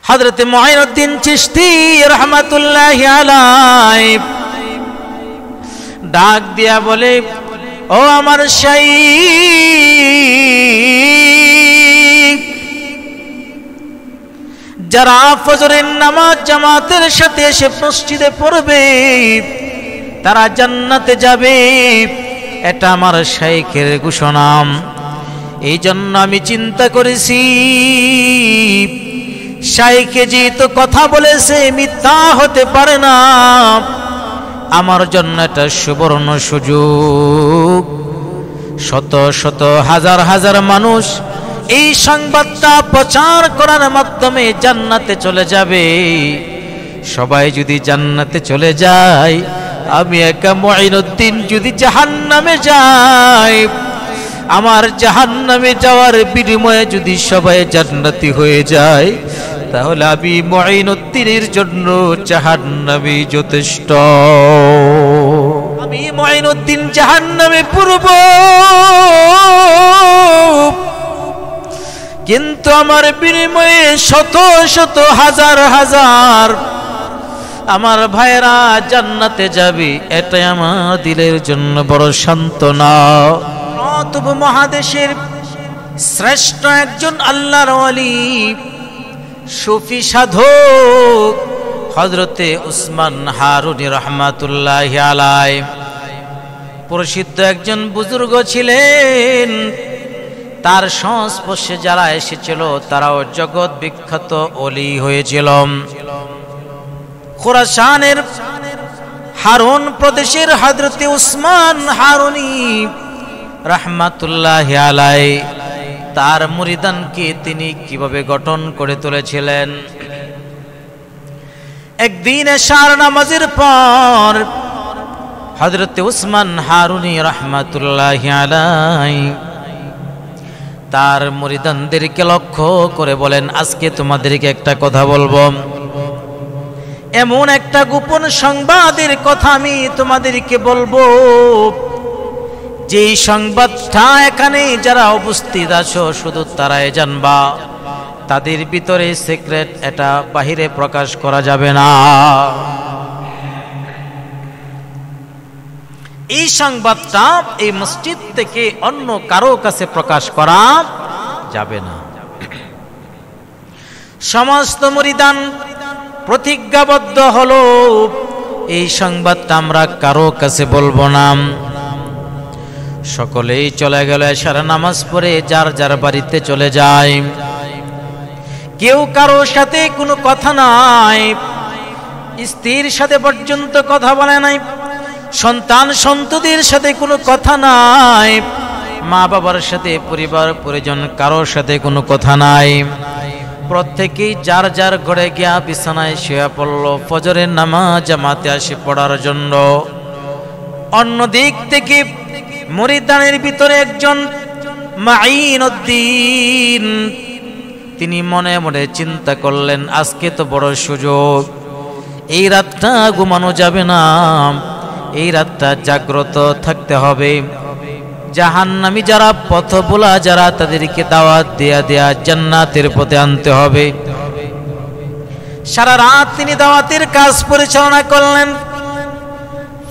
হযরত মুঈনুদ্দিন চিশতি রাহমাতুল্লাহি আলাইহি ডাক দিয়া বলে, ও আমার শাইখ, যারা ফজরের নামাজ জামাতের সাথে এসে মসজিদে পড়বে তারা জান্নাতে যাবে, এটা আমার শাইখের ঘোষণা। এই জন্য আমি চিন্তা করেছি শাইখে যেহেতু কথা বলেছে মিথ্যা হতে পারে না, আমার জন্য এটা সুবর্ণ সুযোগ। শত শত হাজার হাজার মানুষ এই সংবাদটা প্রচার করার মাধ্যমে জান্নাতে চলে যাবে। সবাই যদি জান্নাতে চলে যায়, আমি একা মুঈনুদ্দিন যদি জাহান্নামে যাই, আমার জাহান্নামে যাওয়ার বিনিময়ে যদি সবাই জান্নাতি হয়ে যায়, তাহলে আমি মুঈনুদ্দিনের জন্য জাহান্নামে যথেষ্ট। আমি মুঈনুদ্দিন জাহান্নামে পড়ব, কিন্তু আমার বিনিময়ে শত শত হাজার হাজার আমার ভাইরা জান্নাতে যাবে, এটাই আমার দিলের জন্য বড় সান্ত্বনা। তবু মহাদেশের শ্রেষ্ঠ একজন আল্লাহর ওয়ালি সুফি সাধক হযরতে উসমান হারুনী রাহমাতুল্লাহি আলাইহি প্রসিদ্ধ একজন বুজুর্গ ছিলেন। তার সংস্পর্শে যারা এসেছিল তারাও জগৎ বিখ্যাত ওলি হয়েছিল। খুরাসানের হারুন প্রদেশের হযরতে উসমান হারুনী রাহমাতুল্লাহি আলাইহি তার মুরিদানকে তিনি কিভাবে গঠন করে তুলেছিলেন। একদিন এশার নামাজের পর হযরতে উসমান হারুনী রাহমাতুল্লাহি আলাইহি তার মুরিদানদেরকে লক্ষ্য করে বলেন, আজকে তোমাদেরকে একটা কথা বলবো, এমন একটা গোপন সংবাদের কথা আমি তোমাদেরকে বলবো, যেই সংবাদটা এখানে যারা উপস্থিত আছো শুধু তারাই জানবা, তাদের ভিতরে সিক্রেট, এটা বাহিরে প্রকাশ করা যাবে না। এই সংবাদটা এই মসজিদ থেকে অন্য কারো কাছে প্রকাশ করা যাবে না। সমস্ত মুরিদান প্রতিজ্ঞাবদ্ধ হলো, এই সংবাদটা আমরা কারো কাছে বলবো না। সকলেই চলে গেল, এশার নামাজ পড়ে যার যার বাড়িতে চলে যায়। কেউ কারো সাথে কোনো কথা নাই, স্ত্রীর সাথে পর্যন্ত কথা বলে নাই, সন্তান সন্ততির সাথে কোনো কথা নাই, মা বাবার সাথে পরিবার পরিজন কারোর সাথে কোনো কথা নাই। প্রত্যেকেই যার যার ঘরে গিয়া বিছানায় শুয়ে পড়ল ফজরের নামাজ জামাতে আসে পড়ার জন্য। অন্য দিক থেকে মুরিদানের ভিতরে একজন মুঈনুদ্দিন তিনি মনে মনে চিন্তা করলেন, আজকে তো বড় সুযোগ, এই রাতটা ঘুমানো যাবে না, এই রাতটা জাগ্রত থাকতে হবে। জাহান্নামী যারা পথভোলা যারা তাদেরকে দাওয়াত দেয়া জান্নাতের পথে আনতে হবে। সারা রাত তিনি দাওয়াতের কাজ পরিচালনা করলেন।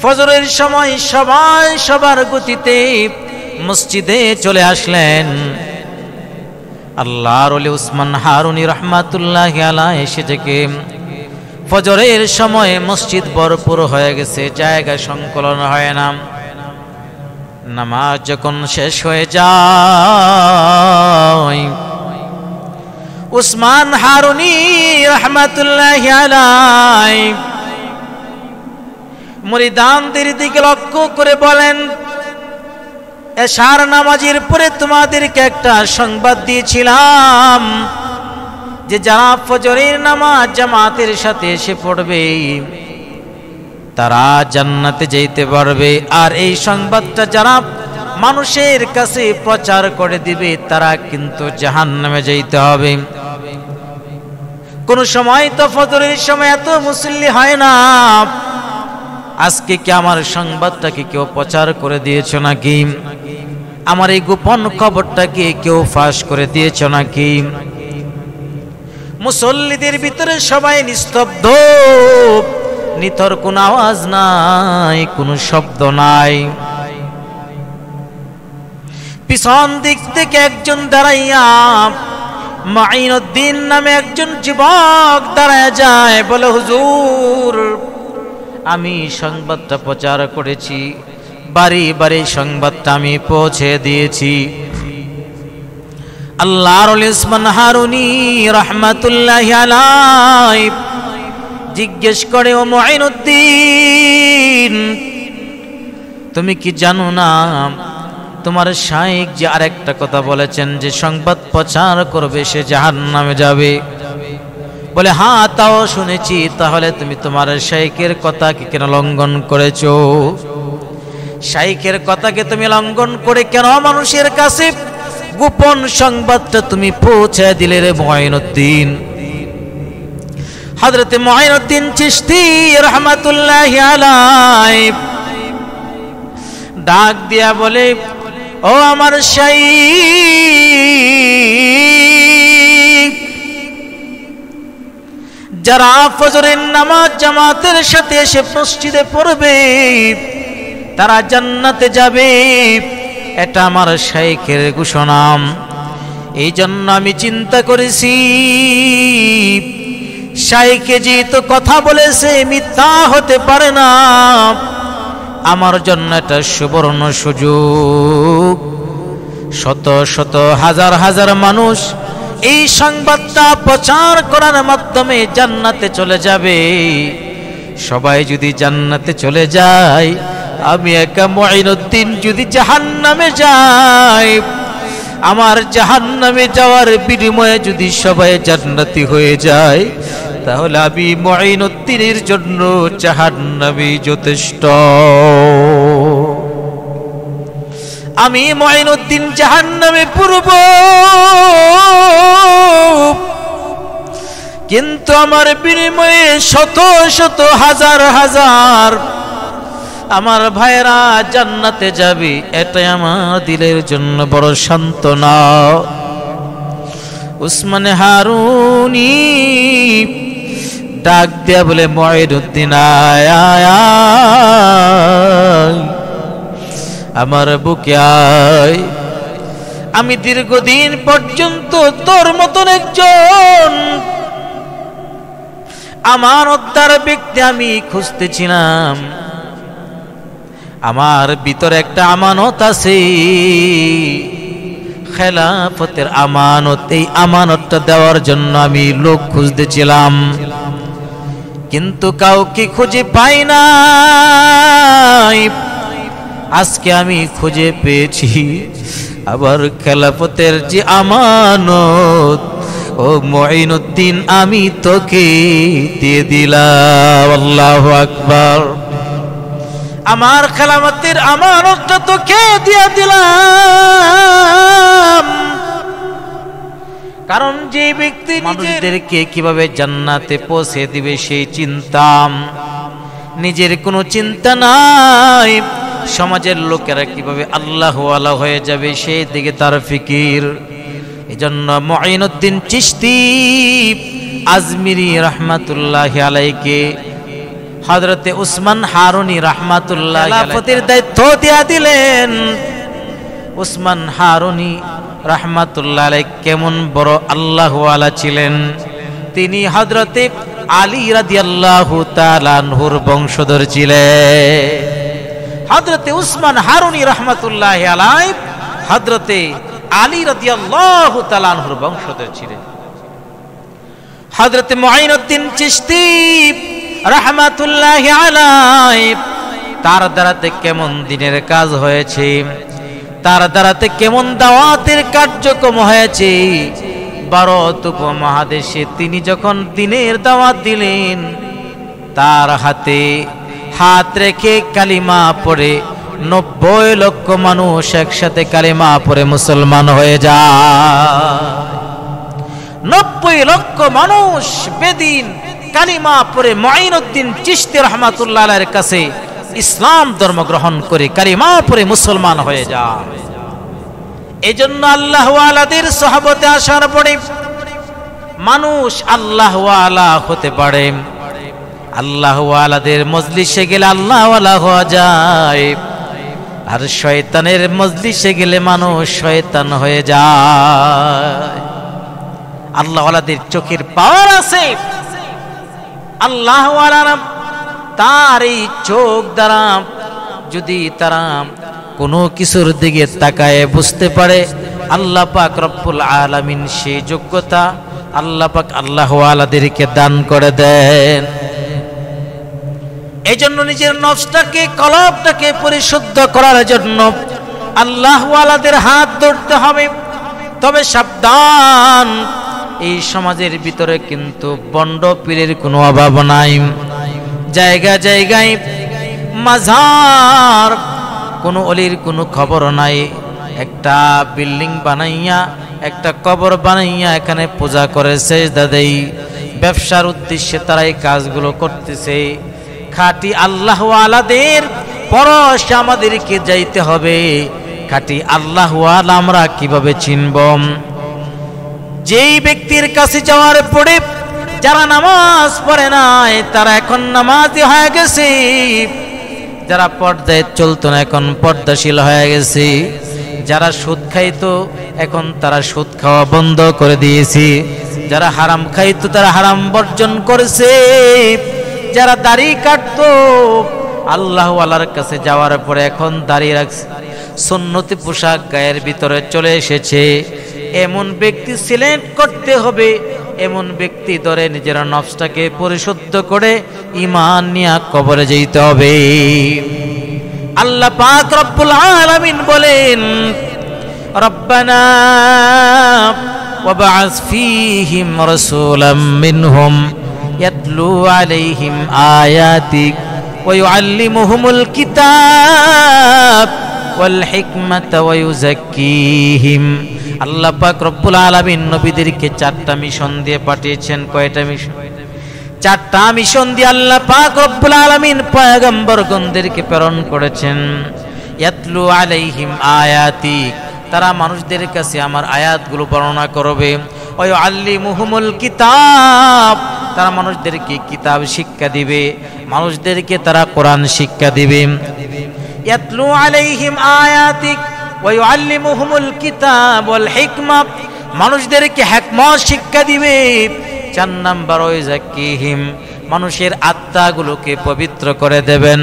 ফজরের সময় সবাই সবার গতিতে মসজিদে চলে আসলেন। আল্লাহর ওলি উসমান হারুনী রাহমাতুল্লাহি আলাইহি এসে থেকে ফজরের সময় মসজিদ ভরপুর হয়ে গেছে, জায়গা সংকলন হয় না। নামাজ যখন শেষ হয়ে যায়, উসমান হারুনী রাহমাতুল্লাহি আলাইহি মুরিদানদের দিকে লক্ষ্য করে বলেন, এশার নামাজের পরে তোমাদেরকে একটা সংবাদ দিয়েছিলাম যে যারা ফজরের নামাজ জামাতের সাথে এসে পড়বে তারা জান্নাতে যেতে পারবে, আর এই সংবাদটা যারা মানুষের কাছে প্রচার করে দিবে তারা কিন্তু জাহান্নামে যেতে হবে। কোন সময় তো ফজরের সময় এত মুসল্লি হয় না, আজকে কি আমার সংবাদটাকে কেউ প্রচার করে দিয়েছ নাকি? আমার এই গোপন খবরটাকে কেউ ফাঁস করে দিয়েছ নাকি? মুসল্লিদের ভিতরে সবাই নিস্তব্ধ, নিথর কোনো আওয়াজ নাই, কোনো শব্দ নাই। পিছন দিক থেকে একজন দাঁড়াইয়া, মাইনুদ্দিন নামে একজন যুবক দাঁড়ায় যায়, বলে হুজুর আমি সংবাদটা প্রচার করেছি, বাড়ি বাড়ি সংবাদটা আমি পৌঁছে দিয়েছি। আল্লাহর ওলি উসমান হারুনি রাহমাতুল্লাহি আলাইহি জিজ্ঞেস করে, ও মাইনুদ্দিন তুমি কি জানো না তোমার শাইখ যে আরেকটা কথা বলেছেন যে সংবাদ প্রচার করবে সে জাহান্নামে যাবে? বলে হ্যাঁ তাও শুনেছি। তাহলে তুমি তোমার শাইখের কথাকে কেন লঙ্ঘন করেছো? শাইখের কথাকে তুমি লঙ্ঘন করে কেন মানুষের কাছে গোপন সংবাদটা তুমি পৌঁছে দিলে রে মাইনুদ্দিন? হযরত মাইনুদ্দিন চিশতি রাহমাতুল্লাহি আলাইহি ডাক দিয়া বলে, ও আমার শাইখ, যারা ফজরের নামাজ জামাতের সাথে এসে মসজিদে পড়বে তারা জান্নাতে যাবে, এটা আমার শাইখের ঘোষণা। এই জন্য আমি চিন্তা করেছি শাইখে যেহেতু কথা বলেছে মিথ্যা হতে পারে না, আমার জন্য এটা সুবর্ণ সুযোগ। শত শত হাজার হাজার মানুষ এই সংবাদটা প্রচার করার মাধ্যমে জান্নাতে চলে যাবে। সবাই যদি জান্নাতে চলে যায়, আমি একা মাইনুদ্দিন যদি জাহান্নামে যাই, আমার জাহান্নামে যাওয়ার বিনিময়ে যদি সবাই জান্নাতি হয়ে যায়, তাহলে আমি মাইনুদ্দিনের জন্য জাহান্নামী যথেষ্ট। আমি মাইনুদ্দিন জাহান্নামে পূর্ব, কিন্তু আমার বিনিময়ে শত শত হাজার হাজার আমার ভাইরা জান্নাতে যাবে, এটাই আমার দিলের জন্য বড় সান্ত্বনা। উসমান হারুনি ডাক দিয়া বলে, মাইনুদ্দিন আয় আয় আয়, আমার বুকে আয়। আমি দীর্ঘদিন পর্যন্ত তোর মতন একজন আমানতদার ব্যক্তি আমি খুঁজতেছিলাম। আমার ভিতরে একটা আমানত আছে, খেলাফতের আমানত। এই আমানতটা দেওয়ার জন্য আমি লোক খুঁজতেছিলাম, কিন্তু কাউকে খুঁজে পাই নাই। আজকে আমি খুঁজে পেয়েছি। আবার খেলাফতের যে আমানত, ও মাইনুদ্দিন আমি তোকে দিয়ে দিলাম। আল্লাহু আকবার। আমার খেলাফতের আমানতটা তোকে দিয়ে দিলাম, কারণ যে ব্যক্তি মানুষদেরকে কিভাবে জান্নাতে পৌঁছে দিবে সেই চিন্তা, নিজের কোনো চিন্তা নাই, সমাজের লোকেরা কিভাবে আল্লাহ ওয়ালা হয়ে যাবে সেই দিকে তার ফিকির। এজন্য মাইনুদ্দিন চিশতি আজমিরি রাহমাতুল্লাহি আলাইহিকে হযরতে উসমান হারুনি রাহমাতুল্লাহি আলাইহি খেলাফতের দায়িত্ব দিয়া দিলেন। উসমান হারুনি রাহমাতুল্লাহি আলাইহি কেমন বড় আল্লাহ ওয়ালা ছিলেন! তিনি হযরতে আলী রাদিয়াল্লাহু তাআলা আনহুর বংশধর ছিলেন। হযরতে উসমান হারুনি রাহমাতুল্লাহি আলাইহি হযরতে আলী রাদিয়াল্লাহু তাআলা আনহুর বংশধর ছিলেন। হযরতে মাইনুদ্দিন চিশতি রাহমাতুল্লাহি আলাইহি তার দ্বারাতে কেমন দিনের কাজ হয়েছে, তার দ্বারাতে কেমন দাওয়াতের কার্যক্রম হয়েছে। ভারত উপমহাদেশে তিনি যখন দিনের দাওয়াত দিলেন, তার হাতে হাত রেখে কালিমা পড়ে 90 লক্ষ মানুষ একসাথে কালিমা পড়ে মুসলমান হয়ে যায়। 90 লক্ষ মানুষ বেদিন কালিমা পড়ে মাইনুদ্দিন চিশতি রাহমাতুল্লাহি আলাইহির কাছে ইসলাম ধর্ম গ্রহণ করে কালিমা পড়ে মুসলমান হয়ে যায়। এজন্য আল্লাহ ওয়ালাদের সহবতে আসার পরে মানুষ আল্লাহওয়ালা হতে পারে, আল্লাহওয়ালাদের মজলিসে গেলে আল্লাহওয়ালা হওয়া যায়, আর শয়তানের মজলিসে গেলে মানুষ শয়তান হয়ে যায়। আল্লাহওয়ালাদের চোখের পাওয়ার আছে, আল্লাহওয়ালারা তার এই চোখ দ্বারা যদি তারা কোনো কিছুর দিকে তাকায় বুঝতে পারে, আল্লাহ পাক রব্বুল আলামিন সেই যোগ্যতা আল্লাহ পাক আল্লাহওয়ালাদেরকে দান করে দেন। এই জন্য নিজের নফসটাকে, কলবটাকে পরিশুদ্ধ করার জন্য আল্লাহওয়ালাদের হাত ধরতে হবে। তবে সাবধান, এই সমাজের ভিতরে কিন্তু বন্ড পীরের কোনো অভাব নাই। জায়গা জায়গায় মাজার, কোনো অলির কোনো খবর নাই। একটা বিল্ডিং বানাইয়া, একটা কবর বানাইয়া এখানে পূজা করে সেজদা দেই। ব্যবসার উদ্দেশ্যে তারা এই কাজগুলো করতেছে। খাঁটি আল্লাহওয়ালাদের পরশে আমাদেরকে যাইতে হবে। খাঁটি আল্লাহওয়ালা আমরা কিভাবে চিনব? যেই ব্যক্তির কাছে যাওয়ার পরে যারা নামাজ পড়ে নাই তারা এখন নামাজি হয়ে গেছে, যারা পর্দায় চলতো না এখন পর্দাশীল হয়ে গেছে, যারা সুদ খাইতো এখন তারা সুদ খাওয়া বন্ধ করে দিয়েছে, যারা হারাম খাইতো তারা হারাম বর্জন করেছে, যারা দাড়ি কাটতো আল্লাহওয়ালার কাছে যাওয়ার পরে এখন দাড়ি রাখছে, সুন্নতি পোশাক গায়ের ভিতরে চলে এসেছে। এমন ব্যক্তি সিলেক্ট করতে হবে, এমন ব্যক্তি ধরে নিজের নফসটাকে পরিশুদ্ধ করে ঈমান নিয়ে কবরে যেতে হবে। আল্লাহ পাক রব্বুল আলামিন বলেন, রব্বানা ওয়াবআস ফীহিম রাসূলাম মিনহুম ইয়াতলু আলাইহিম আয়াতিক ওয়া ইউআল্লিমুহুমুল কিতাব ওয়াল হিকমাতা ওয়া ইউযাক্কিহিম। আল্লাহ পাক রব্বুল আলামিন নবীদেরকে 4টা মিশন দিয়ে পাঠিয়েছেন। কয়টা মিশন? 4টা মিশন দিয়ে আল্লাহ পাক রব্বুল আলামিন পয়গম্বরগণদেরকে প্রেরণ করেছেন। ইয়াতলু আলাইহিম আয়াতি, তারা মানুষদের কাছে আমার আয়াতগুলো বর্ণনা করবে। ওয়া ইউআল্লিমুহুমুল কিতাব, তারা মানুষদেরকে কিতাব শিক্ষা দিবে, মানুষদেরকে তারা কোরআন শিক্ষা দিবে। ইয়াতলু আলাইহিম আয়াতিক ওয়া ইউআল্লিমুহুমুল কিতাব ওয়াল হিকমা, মানুষদেরকে হিকমত শিক্ষা দিবে। 4 নাম্বার ওয়া ইউযাক্কিহিম, মানুষের আত্মাগুলোকে পবিত্র করে দেবেন।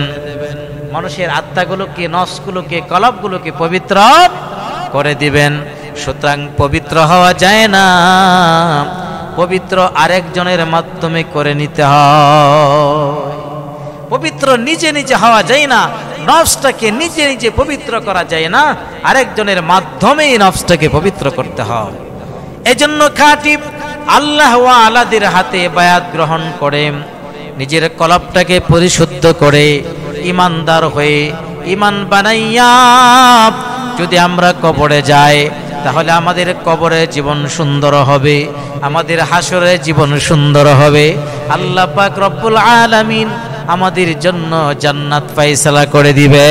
মানুষের আত্মাগুলোকে, নফসগুলোকে, কলবগুলোকে পবিত্র করে দিবেন। সুতরাং পবিত্র হওয়া যায় না, পবিত্র আরেকজনের মাধ্যমে করে নিতে হয়। পবিত্র নিজে নিজে হওয়া যায় না, নফসটাকে নিজে নিজে পবিত্র করা যায় না, আরেকজনের মাধ্যমে নফসটাকে পবিত্র করতে হয়। এজন্য খাঁটি আল্লাহওয়ালাদের হাতে বায়াত গ্রহণ করে নিজের কলবটাকে পরিশুদ্ধ করে ঈমানদার হয়ে ঈমান বানাইয়া যদি আমরা কবরে যাই, তাহলে আমাদের কবরে জীবন সুন্দর হবে, আমাদের হাসরে জীবন সুন্দর হবে। আল্লাহ পাক রব্বুল আলামিন আমাদের জন্য জান্নাত ফায়সালা করে দিবে।